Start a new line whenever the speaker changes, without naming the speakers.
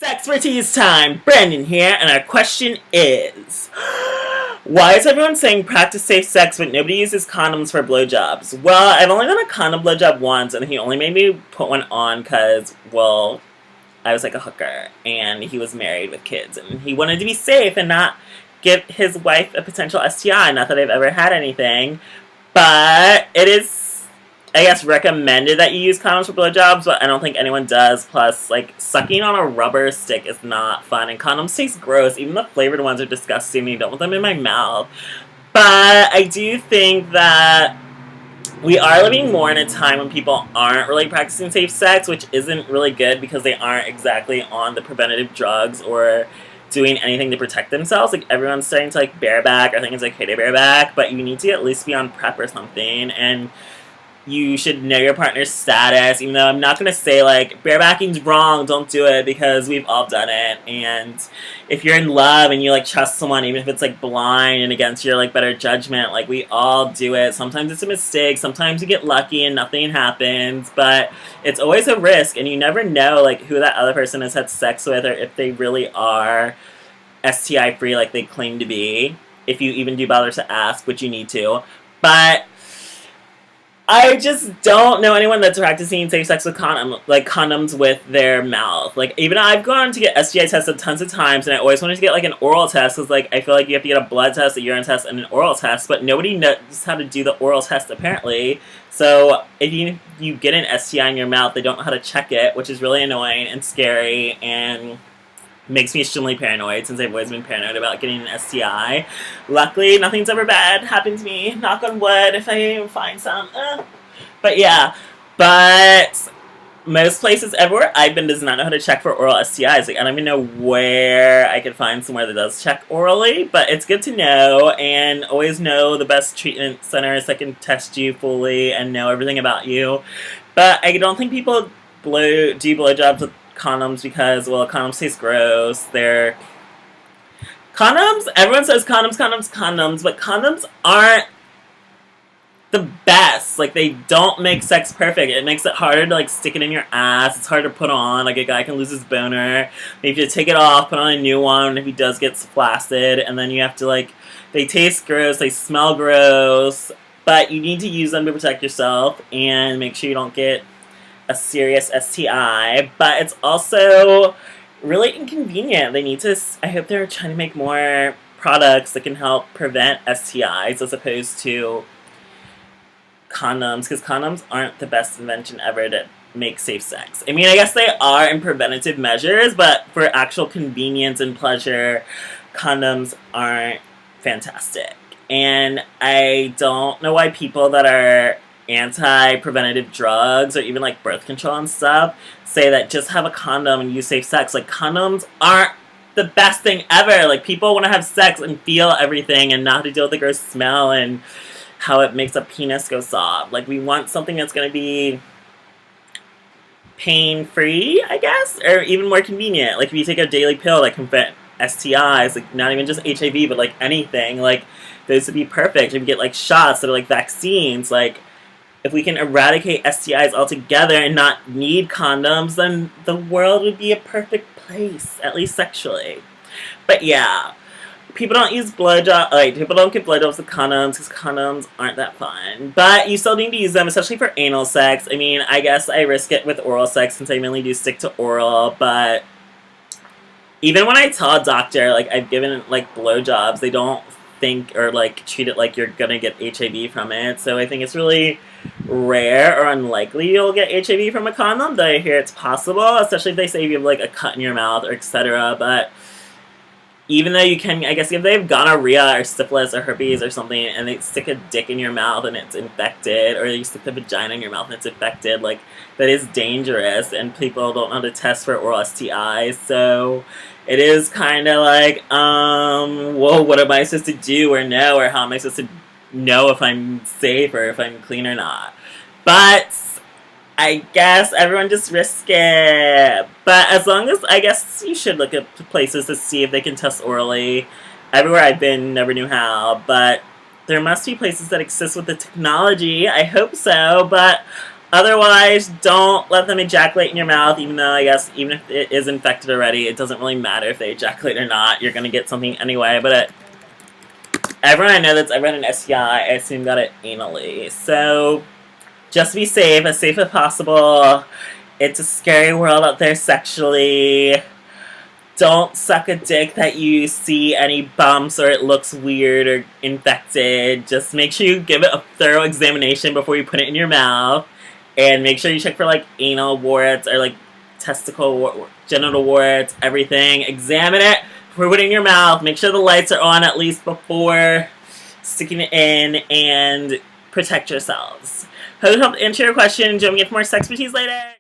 SexxPerTease time! Brandon here, and our question is, why is everyone saying practice safe sex but nobody uses condoms for blowjobs? Well, I've only done a condom blowjob once, and he only made me put one on because, well, I was like a hooker, and he was married with kids, and he wanted to be safe and not give his wife a potential STI. Not that I've ever had anything, but it is, I guess, recommended that you use condoms for blowjobs, but I don't think anyone does. Plus, like, sucking on a rubber stick is not fun, and condoms taste gross. Even the flavored ones are disgusting. I don't want them in my mouth. But I do think that we are living more in a time when people aren't really practicing safe sex, which isn't really good because they aren't exactly on the preventative drugs or doing anything to protect themselves. Like, everyone's starting to, like, bareback or think it's okay to bareback, but you need to at least be on PrEP or something, and you should know your partner's status, even though I'm not going to say, like, barebacking's wrong, don't do it, because we've all done it, and if you're in love and you, like, trust someone, even if it's, like, blind and against your, like, better judgment, like, we all do it. Sometimes it's a mistake, sometimes you get lucky and nothing happens, but it's always a risk, and you never know, like, who that other person has had sex with, or if they really are STI-free like they claim to be, if you even do bother to ask, which you need to, but I just don't know anyone that's practicing safe sex with condoms with their mouth. Like, even I've gone to get STI tested tons of times, and I always wanted to get, like, an oral test, because, like, I feel like you have to get a blood test, a urine test, and an oral test, but nobody knows how to do the oral test, apparently. So, if you get an STI in your mouth, they don't know how to check it, which is really annoying and scary, and makes me extremely paranoid, since I've always been paranoid about getting an STI. Luckily, nothing's ever bad happened to me. Knock on wood, if I even find some. But yeah, but most places everywhere I've been does not know how to check for oral STIs. Like, I don't even know where I could find somewhere that does check orally, but it's good to know, and always know the best treatment centers that can test you fully and know everything about you. But I don't think people do blowjobs with condoms because, well, condoms taste gross. Condoms, everyone says condoms, but condoms aren't the best. Like, they don't make sex perfect. It makes it harder to, like, stick it in your ass. It's hard to put on. Like, a guy can lose his boner. Maybe you have to take it off, put on a new one if he does get flaccid, and then you have to, like, they taste gross, they smell gross, but you need to use them to protect yourself and make sure you don't get a serious STI, but it's also really inconvenient. They need to, I hope they're trying to make more products that can help prevent STIs as opposed to condoms, because condoms aren't the best invention ever to make safe sex. I mean, I guess they are in preventative measures, but for actual convenience and pleasure, condoms aren't fantastic. And I don't know why people that are anti-preventative drugs or even, like, birth control and stuff say that just have a condom and use safe sex. Like, condoms aren't the best thing ever. Like, people want to have sex and feel everything and not have to deal with the gross smell and how it makes a penis go soft. Like, we want something that's going to be pain-free, I guess, or even more convenient. Like, if you take a daily pill that can prevent STIs, like, not even just HIV, but, like, anything, like, those would be perfect. If you get, like, shots that are, like, vaccines, like, if we can eradicate STIs altogether and not need condoms, then the world would be a perfect place, at least sexually. But yeah, people don't use blowjobs, like, people don't get blowjobs with condoms because condoms aren't that fun. But you still need to use them, especially for anal sex. I mean, I guess I risk it with oral sex since I mainly do stick to oral, but even when I tell a doctor, like, I've given, like, blowjobs, they don't think or, like, treat it like you're gonna get HIV from it. So I think it's really rare or unlikely you'll get HIV from a condom, though I hear it's possible, especially if they say you have, like, a cut in your mouth or etc. But even though you can, I guess, if they have gonorrhea or syphilis or herpes or something and they stick a dick in your mouth and it's infected, or you stick the vagina in your mouth and it's infected, like, that is dangerous, and people don't know how to test for oral STIs, so it is kind of like, well, what am I supposed to do or know, or how am I supposed to know if I'm safe or if I'm clean or not? But I guess everyone just risk it. But as long as, I guess you should look at places to see if they can test orally. Everywhere I've been, never knew how, but there must be places that exist with the technology. I hope so, but Otherwise, don't let them ejaculate in your mouth, even though I guess even if it is infected already, it doesn't really matter if they ejaculate or not. You're going to get something anyway, but everyone I know that's ever had an STI, I assume got it anally. So, just be safe as possible. It's a scary world out there sexually. Don't suck a dick that you see any bumps or it looks weird or infected. Just make sure you give it a thorough examination before you put it in your mouth. And make sure you check for, like, anal warts or, like, genital warts, everything. Examine it before putting it in your mouth. Make sure the lights are on at least before sticking it in, and protect yourselves. Hope it helped answer your question. Do you want me to get more SexxxPerTease later?